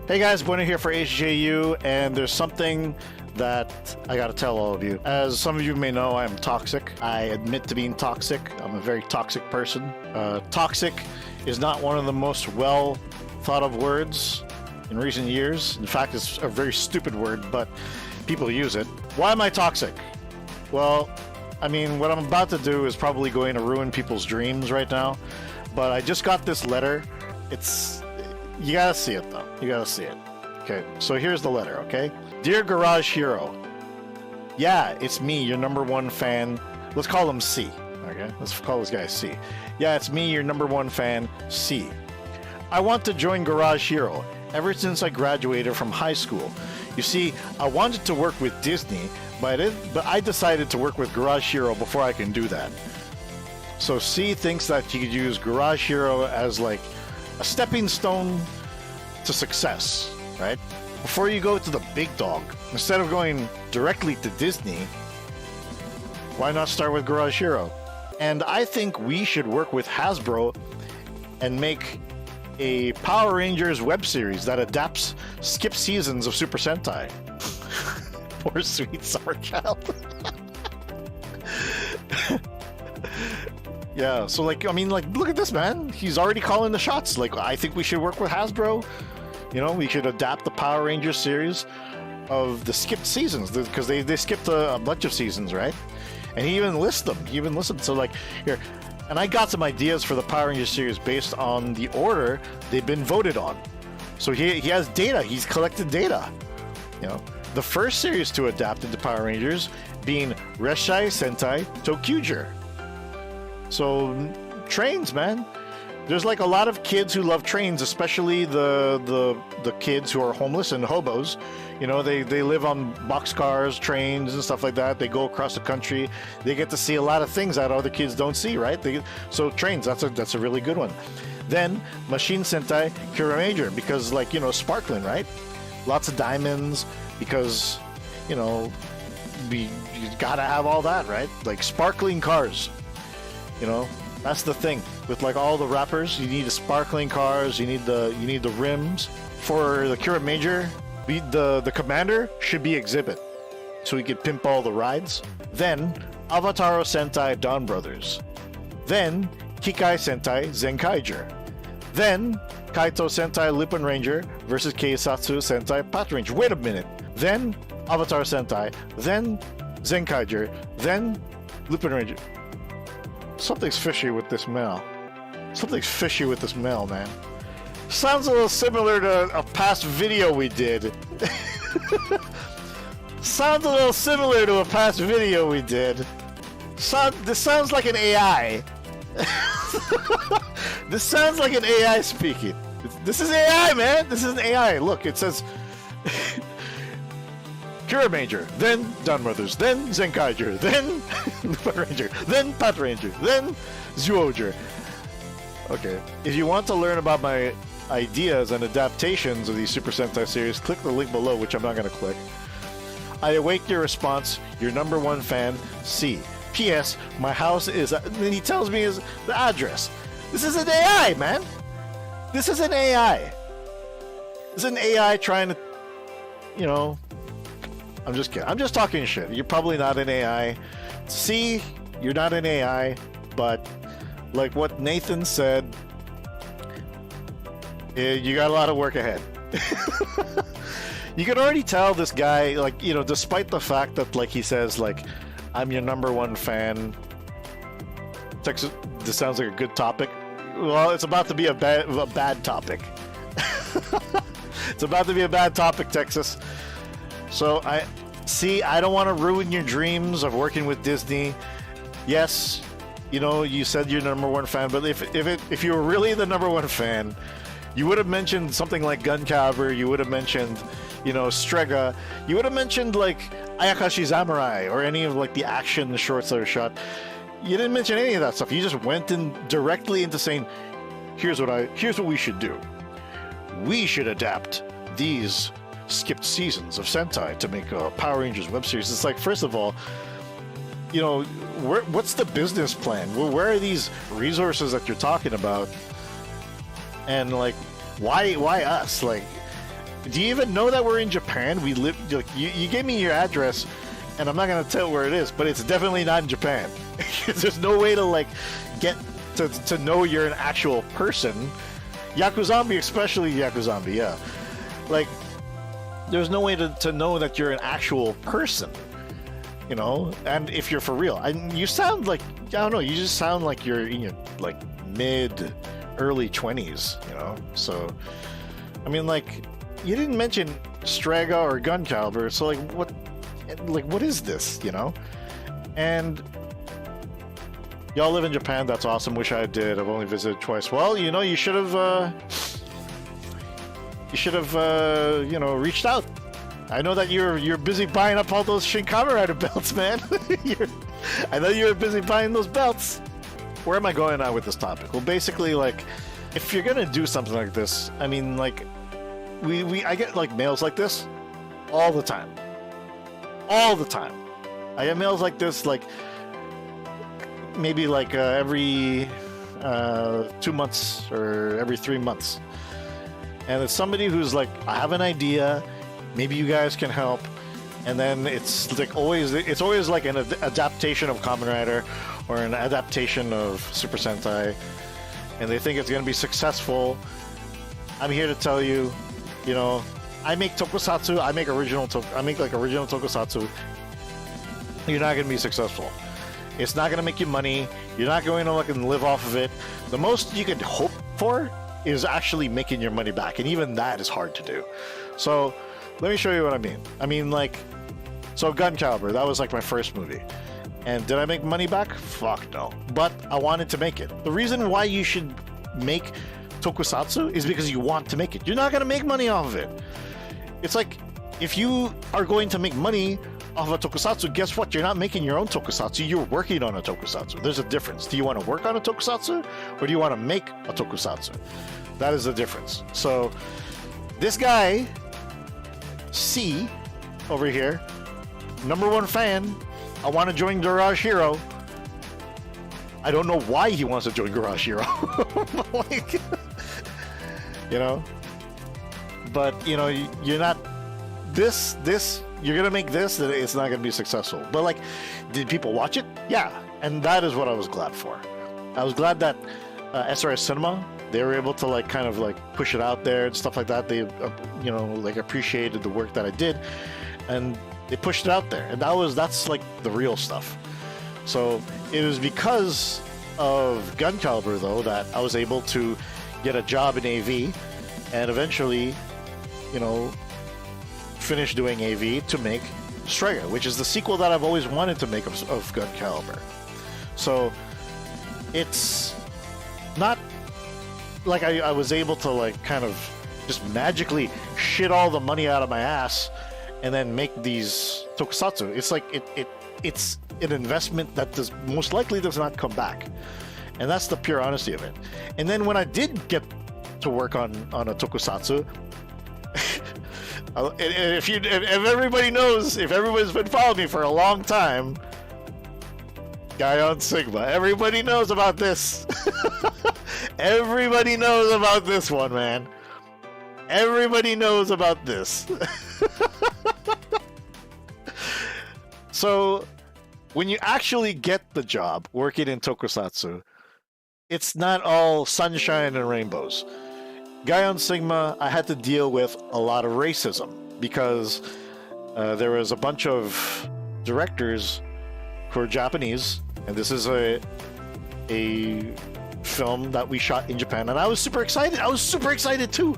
Hey guys, Bueno here for HJU, and there's something that I gotta tell all of you. As some of you may know, I'm toxic. I admit to being toxic. I'm a very toxic person. Toxic is not one of the most well thought of words in recent years. In fact, it's a very stupid word, but people use it. Why am I toxic? Well, I mean, what I'm about to do is probably going to ruin people's dreams right now, but I just got this letter. You gotta see it though. You gotta see it. Okay, so here's the letter, okay? Dear Garage Hero, yeah, it's me, your number one fan. Let's call him C, okay? Let's call this guy C. Yeah, it's me, your number one fan, C. I want to join Garage Hero ever since I graduated from high school. You see, I wanted to work with Disney, but I decided to work with Garage Hero before I can do that. So C thinks that you could use Garage Hero as like a stepping stone to success, right? Before you go to the big dog, instead of going directly to Disney, why not start with Garage Hero? And I think we should work with Hasbro and make a Power Rangers web series that adapts skip seasons of Super Sentai. Poor sweet summer child. Yeah, so like, I mean, like, look at this, man. He's already calling the shots. Like, I think we should work with Hasbro. You know, we should adapt the Power Rangers series of the skipped seasons, because they skipped a bunch of seasons, right? And he even lists them. He even listed. So like, here, and I got some ideas for the Power Rangers series based on the order they've been voted on. So he has data. He's collected data. You know, the first series to adapt into Power Rangers being Reshai Sentai Tokuger. So trains, man. There's like a lot of kids who love trains, especially the kids who are homeless and hobos. You know, they live on boxcars, trains, and stuff like that. They go across the country. They get to see a lot of things that other kids don't see, right? So trains, that's a really good one. Then Machine Sentai Kira Major, because like, you know, sparkling, right? Lots of diamonds, because, you know, you gotta have all that, right? Like sparkling cars. You know, that's the thing with like all the rappers. You need the sparkling cars. You need the rims. For the Kira Major, the commander should be Exhibit, so he could pimp all the rides. Then Avataro Sentai Dawn Brothers. Then Kikai Sentai Zenkaiger. Then Kaito Sentai Lupin Ranger versus Keisatsu Sentai Pat Ranger. Wait a minute. Then Avatar Sentai. Then Zenkaiger. Then Lupin Ranger. Something's fishy with this mail. Something's fishy with this mail, man. Sounds a little similar to a past video we did. Sounds a little similar to a past video we did. This sounds like an AI. This sounds like an AI speaking. This is AI, man. This is an AI. Look, it says Kira Major, then Dawn Brothers, then Zenkaiger, then Lupin Ranger, then Pat Ranger, then Zyuohger. Okay, if you want to learn about my ideas and adaptations of these Super Sentai series, click the link below, which I'm not going to click. I await your response, your number one fan, C. P.S. My house is... Then he tells me the address. This is an AI, man. This is an AI. This is an AI trying to, you know... I'm just kidding. I'm just talking shit. You're probably not an AI. See, you're not an AI, but like what Nathan said, you got a lot of work ahead. You can already tell this guy, like, you know, despite the fact that like he says like, I'm your number one fan. Texas, this sounds like a good topic. Well, it's about to be a bad topic. It's about to be a bad topic, Texas. So I don't want to ruin your dreams of working with Disney. Yes, you know, you said you're number one fan, but if you were really the number one fan, you would have mentioned something like Gun Caver, you would have mentioned, you know, Strega, you would have mentioned like Ayakashi Samurai or any of like the action shorts that are shot. You didn't mention any of that stuff. You just went in directly into saying, here's what we should do. We should adapt these skipped seasons of Sentai to make a Power Rangers web series. It's like, first of all, you know, what's the business plan? Where are these resources that you're talking about? And like, why us? Like, Do you even know that we're in Japan? We live. You gave me your address, and I'm not gonna tell where it is, but it's definitely not in Japan. There's no way to like get to know you're an actual person. Yakuzombie, especially Yakuzombie, yeah. Like, there's no way to know that you're an actual person, you know. And if you're for real, you sound like, I don't know. You just sound like you're in your like early 20s, you know. So, I mean, like, you didn't mention Strega or Gun Caliber, so like, what is this, you know? And y'all live in Japan. That's awesome. Wish I did. I've only visited twice. Well, you know, you should have, you know, reached out. I know that you're busy buying up all those Shin Kamen Rider belts, man. I know you were busy buying those belts. Where am I going now with this topic? Well, basically, like, if you're gonna do something like this, I mean, like, I get like mails like this all the time. All the time. I get mails like this, like, maybe like every 2 months or every 3 months. And it's somebody who's like, I have an idea, maybe you guys can help. And then it's like it's always like an adaptation of Kamen Rider or an adaptation of Super Sentai, and they think it's going to be successful. I'm here to tell you, you know, I make tokusatsu, I make original tokusatsu. You're not going to be successful. It's not going to make you money. You're not going to live off of it. The most you could hope for is actually making your money back, and even that is hard to do. So let me show you what I mean. I mean, like, so Gun Caliber, that was like my first movie. And did I make money back? Fuck no. But I wanted to make it. The reason why you should make tokusatsu is because you want to make it. You're not going to make money off of it. It's like, if you are going to make money off a tokusatsu, guess what? You're not making your own tokusatsu, you're working on a tokusatsu. There's a difference. Do you want to work on a tokusatsu, or do you want to make a tokusatsu? That is the difference. So, this guy, C, over here, #1 fan, I want to join Garage Hero. I don't know why he wants to join Garage Hero. Like, you know? But, you know, you're not... You're going to make this, and it's not going to be successful. But, like, did people watch it? Yeah. And that is what I was glad for. I was glad that SRS Cinema, they were able to, like, kind of, like, push it out there and stuff like that. They, you know, like, appreciated the work that I did. And they pushed it out there. And that's, like, the real stuff. So, it was because of Gun Caliber, though, that I was able to get a job in AV and eventually, you know, finish doing AV to make Strega, which is the sequel that I've always wanted to make of Gun Caliber. So it's not like I was able to, like, kind of just magically shit all the money out of my ass and then make these tokusatsu. It's like it's an investment that most likely does not come back, and that's the pure honesty of it. And then when I did get to work on a tokusatsu, if everybody knows, if everybody's been following me for a long time, Guy on Sigma, everybody knows about this. Everybody knows about this one, man. Everybody knows about this. So, when you actually get the job working in tokusatsu, it's not all sunshine and rainbows. Guy on Sigma, I had to deal with a lot of racism because there was a bunch of directors who are Japanese, and this is a film that we shot in Japan, and I was super excited. I was super excited too,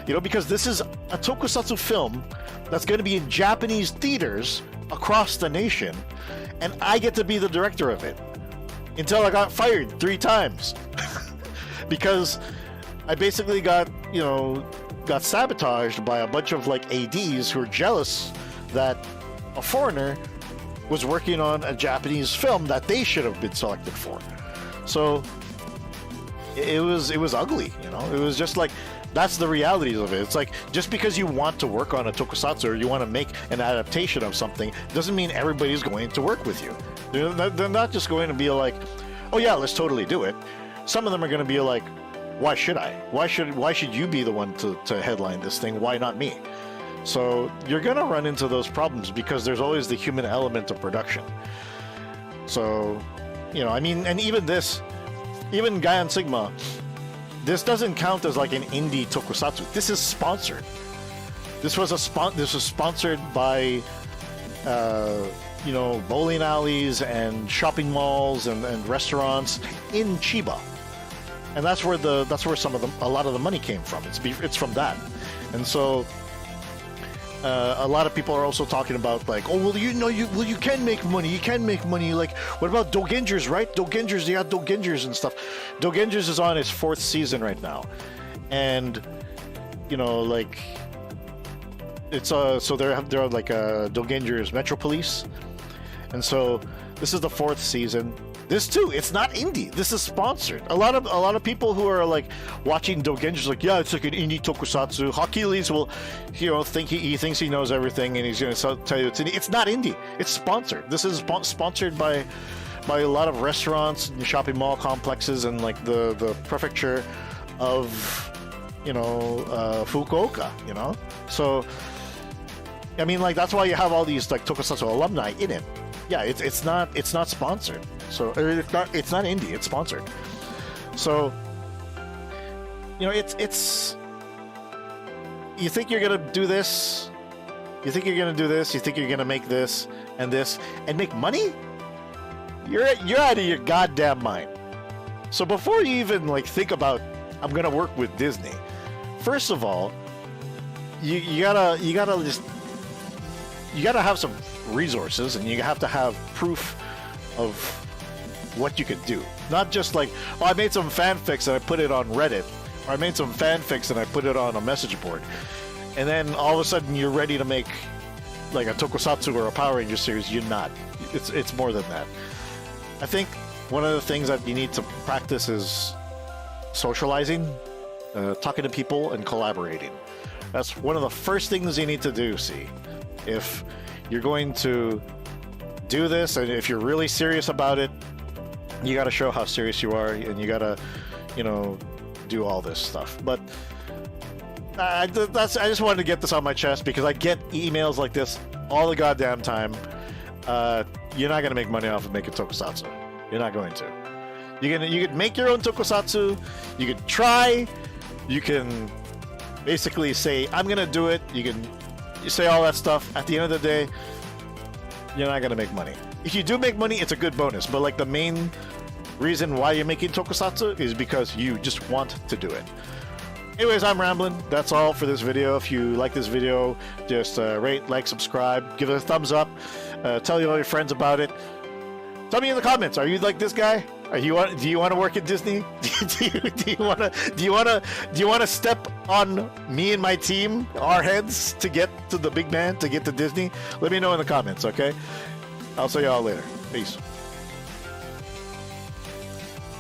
you know, because this is a tokusatsu film that's going to be in Japanese theaters across the nation, and I get to be the director of it until I got fired 3 times because I basically got sabotaged by a bunch of, like, ADs who were jealous that a foreigner was working on a Japanese film that they should have been selected for. So it was ugly, you know. It was just like, that's the realities of it. It's like, just because you want to work on a tokusatsu or you want to make an adaptation of something doesn't mean everybody's going to work with you. They're not just going to be like, oh yeah, let's totally do it. Some of them are going to be like, why should I? Why should you be the one to headline this thing? Why not me? So you're gonna run into those problems because there's always the human element of production. So, I mean, and even Gaian Sigma, this doesn't count as like an indie tokusatsu. This is sponsored. This was sponsored by, bowling alleys and shopping malls and restaurants in Chiba, and that's where a lot of the money came from. It's from that, and so. A lot of people are also talking about like, oh well, you can make money. You can make money. Like, what about Dogengers, right? Dogengers, they got Dogengers and stuff. Dogengers is on its 4th season right now, and like it's so they're like Dogengers Metro Police, and so this is the 4th season. This too, it's not indie. This is sponsored. A lot of people who are like watching Dogengers like, yeah, it's like an indie tokusatsu. Hakilis will, think he thinks he knows everything, and he's going to tell you it's indie. It's not indie. It's sponsored. This is sponsored by a lot of restaurants and shopping mall complexes and like the prefecture of Fukuoka. So I mean, like, that's why you have all these like tokusatsu alumni in it. Yeah, it's not sponsored. So it's not indie. It's sponsored. So it's you think you're gonna do this, you think you're gonna make this and make money? You're out of your goddamn mind. So before you even like think about I'm gonna work with Disney, first of all, you gotta have some resources, and you have to have proof of what you could do. Not just like, oh, I made some fanfics and I put it on Reddit, or I made some fanfics and I put it on a message board, and then all of a sudden you're ready to make like a tokusatsu or a Power Ranger series. You're not. It's more than that. I think one of the things that you need to practice is socializing, talking to people, and collaborating. That's one of the first things you need to do, see. If you're going to do this, and if you're really serious about it, you got to show how serious you are, and you got to, do all this stuff. But I just wanted to get this on my chest because I get emails like this all the goddamn time. You're not going to make money off of making tokusatsu. You're not going to. You can make your own tokusatsu. You can try. You can basically say, I'm going to do it. You say all that stuff. At the end of the day, you're not going to make money. If you do make money, it's a good bonus. But like the main reason why you're making tokusatsu is because you just want to do it. Anyways, I'm rambling. That's all for this video. If you like this video, just rate, like, subscribe, give it a thumbs up, tell all your friends about it. Tell me in the comments, are you like this guy? Do you want to work at Disney? do you want to step on me and my team, our heads, to get to the big man, to get to Disney? Let me know in the comments, okay? I'll see y'all later. Peace.